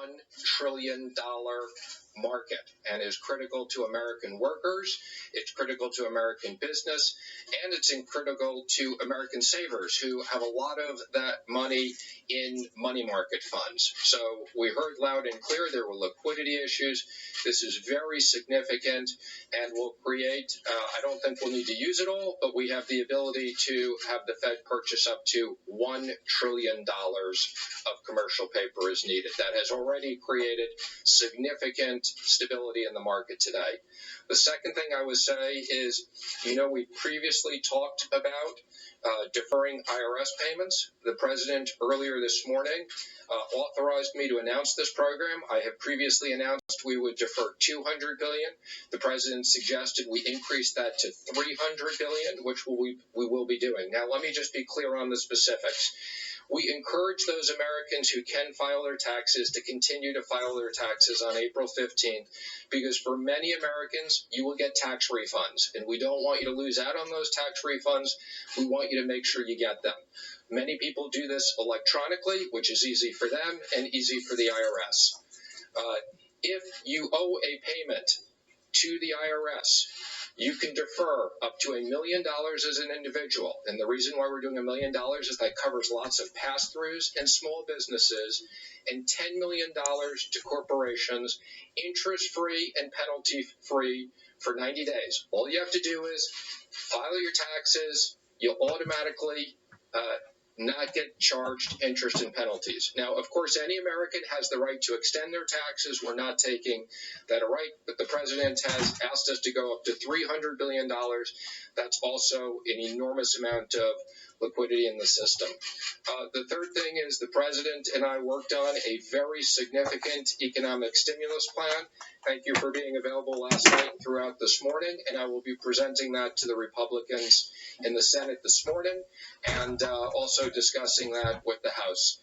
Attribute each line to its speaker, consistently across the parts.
Speaker 1: $1 trillion market and is critical to American workers, it's critical to American business, and it's critical to American savers who have a lot of that money in money market funds. So we heard loud and clear there were liquidity issues. This is very significant and will create, I don't think we'll need to use it all, but we have the ability to have the Fed purchase up to $1 trillion of commercial paper as needed. That has already created significant stability in the market today. The second thing I would say is, we previously talked about deferring IRS payments. The president earlier this morning authorized me to announce this program. I have previously announced we would defer $200 billion. The president suggested we increase that to $300 billion, which we will be doing. Now, let me just be clear on the specifics. We encourage those Americans who can file their taxes to continue to file their taxes on April 15th, because for many Americans, you will get tax refunds, and we don't want you to lose out on those tax refunds. We want you to make sure you get them. Many people do this electronically, which is easy for them and easy for the IRS. If you owe a payment to the IRS, you can defer up to $1 million as an individual. And the reason why we're doing $1 million is that covers lots of pass-throughs and small businesses, and $10 million to corporations, interest-free and penalty-free for 90 days. All you have to do is file your taxes. You'll automatically not get charged interest and penalties. Now, of course, any American has the right to extend their taxes. We're not taking that right, but the president has asked us to go up to $300 billion. That's also an enormous amount of liquidity in the system. The third thing is the president and I worked on a very significant economic stimulus plan. Thank you for being available last night and throughout this morning, and I will be presenting that to the Republicans in the Senate this morning and also discussing that with the House.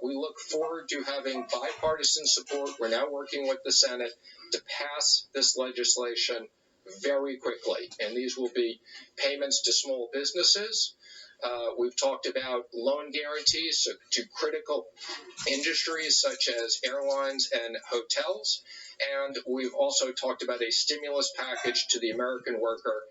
Speaker 1: We look forward to having bipartisan support. We're now working with the Senate to pass this legislation very quickly, and these will be payments to small businesses. We've talked about loan guarantees to critical industries such as airlines and hotels. And we've also talked about a stimulus package to the American worker.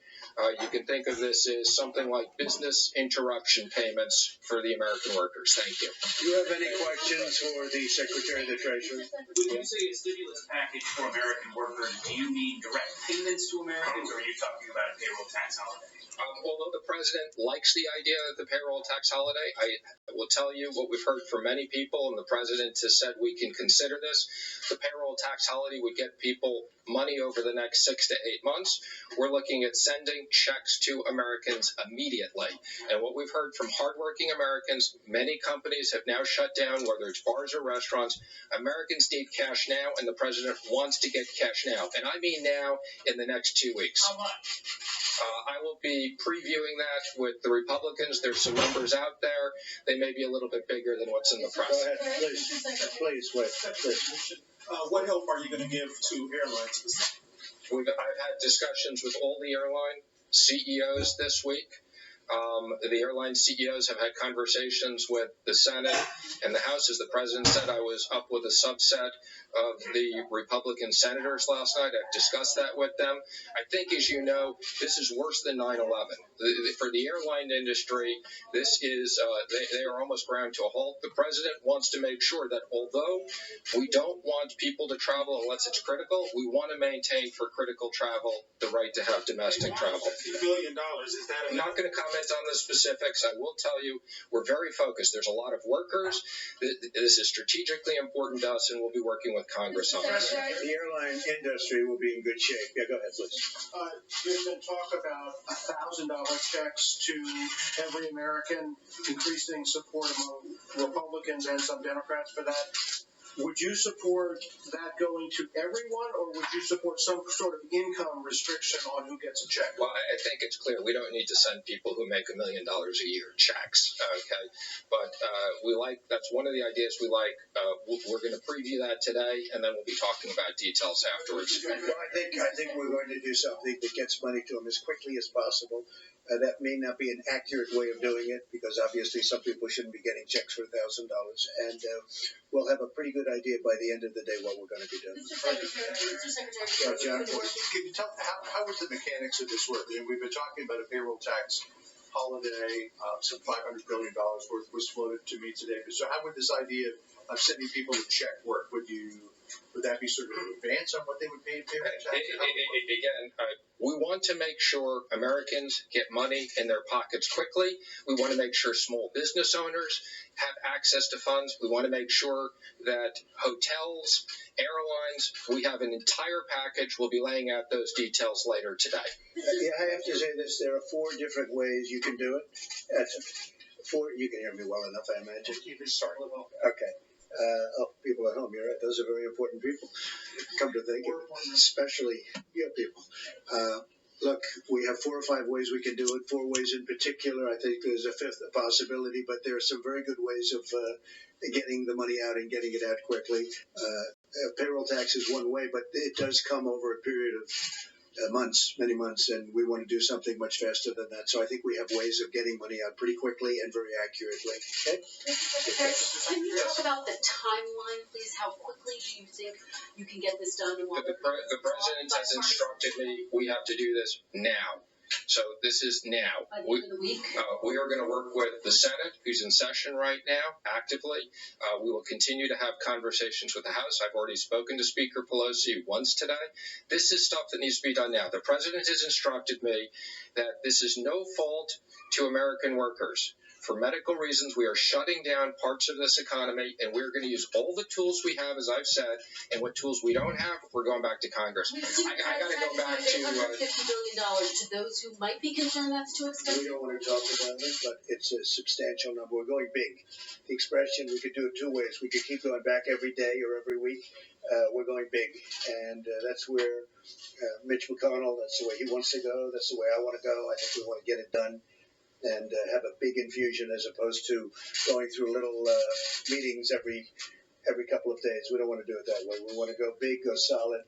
Speaker 1: You can think of this as something like business interruption payments for the American workers. Thank you.
Speaker 2: Do you have any questions for the Secretary of the Treasury?
Speaker 3: When you say a stimulus package for American workers, do you mean direct payments to Americans, or are you talking about a payroll tax holiday?
Speaker 1: Although the president likes the idea of the payroll tax holiday, I will tell you what we've heard from many people, and the president has said we can consider this. The payroll tax holiday would get people money over the next 6 to 8 months. We're looking at sending checks to Americans immediately. And what we've heard from hardworking Americans, many companies have now shut down, whether it's bars or restaurants. Americans need cash now, and the president wants to get cash now. And I mean now in the next 2 weeks.
Speaker 3: How much?
Speaker 1: I will be previewing that with the Republicans. There's some numbers out there. They may be a little bit bigger than what's in the press.
Speaker 2: Go ahead, please, please.
Speaker 4: What help are you going to give to airlines?
Speaker 1: I've had discussions with all the airline CEOs this week. The airline CEOs have had conversations with the Senate and the House. As the president said, I was up with a subset of the Republican senators last night. I've discussed that with them. I think, as you know, this is worse than 9/11. For the airline industry, this is they are almost ground to a halt. The president wants to make sure that although we don't want people to travel unless it's critical, we want to maintain for critical travel the right to have domestic travel.
Speaker 4: $50 billion, is that
Speaker 1: I'm not going to comment on the specifics. I will tell you we're very focused. There's a lot of workers. This is strategically important to us, and we'll be working with Congress on this.
Speaker 2: The airline industry will be in good shape. Yeah, go ahead, please.
Speaker 5: There's been talk about $1,000 checks to every American, increasing support among Republicans and some Democrats for that. Would you support that going to everyone, or would you support some sort of income restriction on who gets a check?
Speaker 1: Well, I think it's clear we don't need to send people who make $1 million a year checks, okay? But that's one of the ideas we like. We're going to preview that today, and then we'll be talking about details afterwards.
Speaker 2: Well, I think we're going to do something that gets money to them as quickly as possible. That may not be an accurate way of doing it, because obviously some people shouldn't be getting checks for $1,000, and we'll have a pretty good good idea by the end of the day what we're going to be doing.
Speaker 6: Mr. Secretary,
Speaker 2: John,
Speaker 7: Can you tell, how is the mechanics of this work? And we've been talking about a payroll tax holiday, some $500 billion worth was floated to me today. So how would this idea of sending people a check work? Would that be sort of an advance on what they would pay in payroll tax?
Speaker 1: Again, we want to make sure Americans get money in their pockets quickly. We want to make sure small business owners have access to funds. We want to make sure that hotels, airlines, we have an entire package. We'll be laying out those details later today.
Speaker 2: Yeah, I have to say this. There are 4 different ways you can do it. You can hear me well enough, I imagine.
Speaker 5: Sorry.
Speaker 2: Okay. People at home, you're right. Those are very important people. Come to think of it, especially you people. Look, we have 4 or 5 ways we can do it. 4 ways in particular. I think there's a 5th possibility, but there are some very good ways of getting the money out and getting it out quickly. Payroll tax is one way, but it does come over a period of months, many months, and we want to do something much faster than that. So I think we have ways of getting money out pretty quickly and very accurately. Okay?
Speaker 6: Can you talk about the timeline, please? How quickly do you think you can get this done? And
Speaker 1: The president has instructed me we have to do this now. So this is now.
Speaker 6: By the end of the week?
Speaker 1: We are going to work with the Senate, who's in session right now, actively. We will continue to have conversations with the House. I've already spoken to Speaker Pelosi once today. This is stuff that needs to be done now. The president has instructed me that this is no fault to American workers. For medical reasons, we are shutting down parts of this economy, and we're going to use all the tools we have, as I've said, and what tools we don't have, we're going back to Congress.
Speaker 6: We've seen
Speaker 1: I got to go back to
Speaker 6: $850 billion to those who might be concerned that's too
Speaker 2: We
Speaker 6: expensive.
Speaker 2: don't want to talk about it, but it's a substantial number. We're going big. The expression, we could do it 2 ways. We could keep going back every day or every week. We're going big, and that's where Mitch McConnell, that's the way he wants to go. That's the way I want to go. I think we want to get it done and have a big infusion as opposed to going through little meetings every couple of days. We don't want to do it that way. We want to go big, go solid.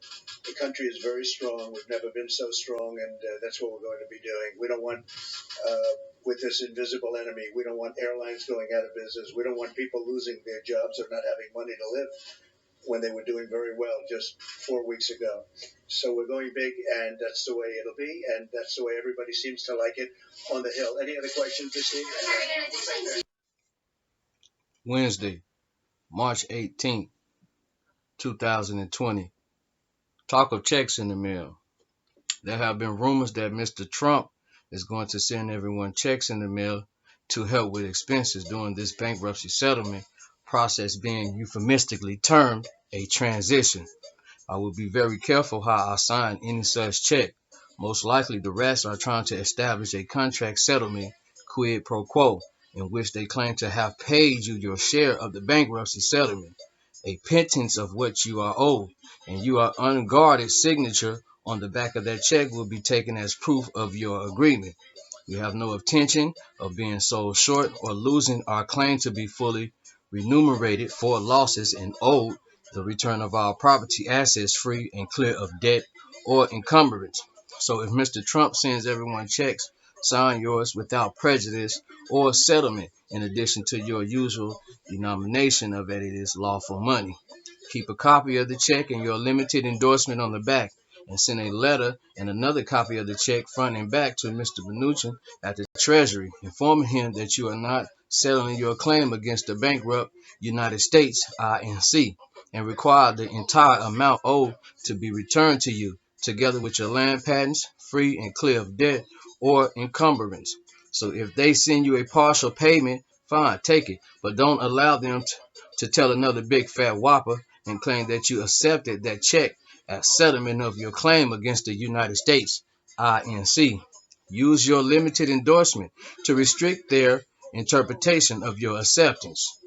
Speaker 2: The country is very strong. We've never been so strong, and that's what we're going to be doing. We don't want, with this invisible enemy, we don't want airlines going out of business. We don't want people losing their jobs or not having money to live when they were doing very well just 4 weeks ago. So we're going big, and that's the way it'll be, and that's the way everybody seems to like it on the Hill. Any other questions this evening?
Speaker 8: Wednesday, March 18th, 2020. Talk of checks in the mail. There have been rumors that Mr. Trump is going to send everyone checks in the mail to help with expenses during this bankruptcy settlement process, being euphemistically termed a transition. I will be very careful how I sign any such check. Most likely the rest are trying to establish a contract settlement, quid pro quo, in which they claim to have paid you your share of the bankruptcy settlement, a pittance of what you are owed, and your unguarded signature on the back of that check will be taken as proof of your agreement. We have no intention of being sold short or losing our claim to be fully remunerated for losses and owed the return of our property assets free and clear of debt or encumbrance. So if Mr. Trump sends everyone checks, sign yours without prejudice or settlement, in addition to your usual denomination of that it is lawful money. Keep a copy of the check and your limited endorsement on the back, and send a letter and another copy of the check front and back to Mr. Mnuchin at the Treasury, informing him that you are not settling your claim against the bankrupt United States, INC, and require the entire amount owed to be returned to you, together with your land patents, free and clear of debt or encumbrance. So if they send you a partial payment, fine, take it, but don't allow them to tell another big fat whopper and claim that you accepted that check as settlement of your claim against the United States, INC. Use your limited endorsement to restrict their interpretation of your acceptance.